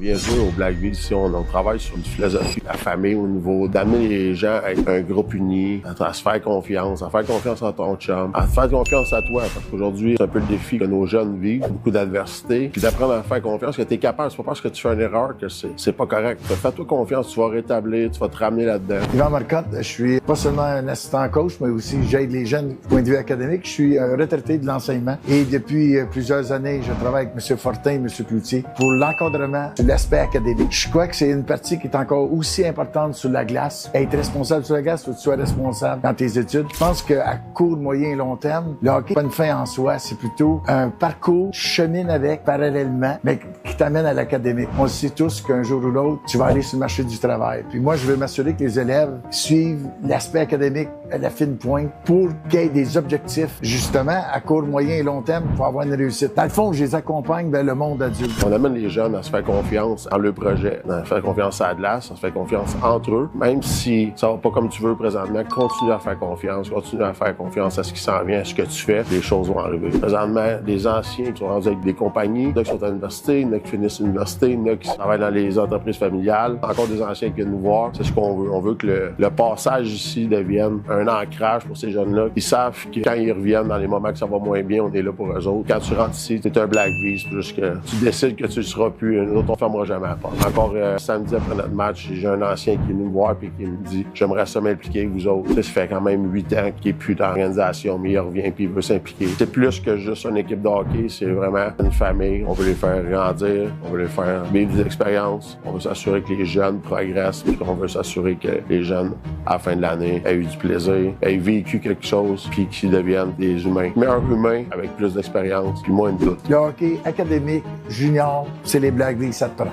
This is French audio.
Bien sûr, au Blackville, ici, on travaille sur une philosophie de la famille au niveau d'amener les gens à être un groupe uni, à se faire confiance en ton chum, à faire confiance à toi. Parce qu'aujourd'hui, c'est un peu le défi que nos jeunes vivent, beaucoup d'adversité, puis d'apprendre à faire confiance, que tu es capable. C'est pas parce que tu fais une erreur que c'est pas correct. Fais-toi confiance, tu vas rétablir, tu vas te ramener là-dedans. Yvan Marcotte, je suis pas seulement un assistant coach, mais aussi j'aide les jeunes du point de vue académique. Je suis un retraité de l'enseignement et depuis plusieurs années, je travaille avec M. Fortin et M. Cloutier pour l'encadrement de l'aspect académique. Je crois que c'est une partie qui est encore aussi importante sur la glace. Être responsable sur la glace, faut que tu sois responsable dans tes études. Je pense qu'à court, moyen et long terme, le hockey, c'est pas une fin en soi, c'est plutôt un parcours, tu chemines avec parallèlement, mais qui t'amène à l'académique. On sait tous qu'un jour ou l'autre, tu vas aller sur le marché du travail. Puis moi, je veux m'assurer que les élèves suivent l'aspect académique à la fine pointe pour qu'il y ait des objectifs, justement, à court, moyen et long terme pour avoir une réussite. Dans le fond, je les accompagne vers le monde adulte. On amène les jeunes à se faire confiance en leur projet, à se faire confiance à la glace, à se faire confiance entre eux. Même si ça va pas comme tu veux présentement, continue à faire confiance à ce qui s'en vient, à ce que tu fais, les choses vont arriver. Présentement, des anciens qui sont rendus avec des compagnies, il y en a qui sont à l'université, il y en a qui finissent l'université, il y en a qui travaillent dans les entreprises familiales, encore des anciens qui viennent nous voir. C'est ce qu'on veut. On veut que le passage ici devienne un ancrage pour ces jeunes-là. Ils savent que quand ils reviennent dans les moments que ça va moins bien, on est là pour eux autres. Quand tu rentres ici, t'es un Blackville, c'est juste que tu décides que tu ne seras plus. Nous autres, on fermera jamais la porte. Encore samedi après notre match, j'ai un ancien qui est venu me voir et qui me dit « J'aimerais ça m'impliquer avec vous autres. » Ça fait quand même 8 ans qu'il n'est plus dans l'organisation, mais il revient et il veut s'impliquer. C'est plus que juste une équipe de hockey, c'est vraiment une famille. On veut les faire grandir, on veut les faire vivre des expériences. On veut s'assurer que les jeunes progressent, puis on veut s'assurer que les jeunes, à la fin de l'année, aient eu du plaisir, aient vécu quelque chose, puis qu'ils deviennent des humains. Meilleurs humains avec plus d'expérience, puis moins de doute. Le hockey académique, junior, c'est les Blackville, ça te prend.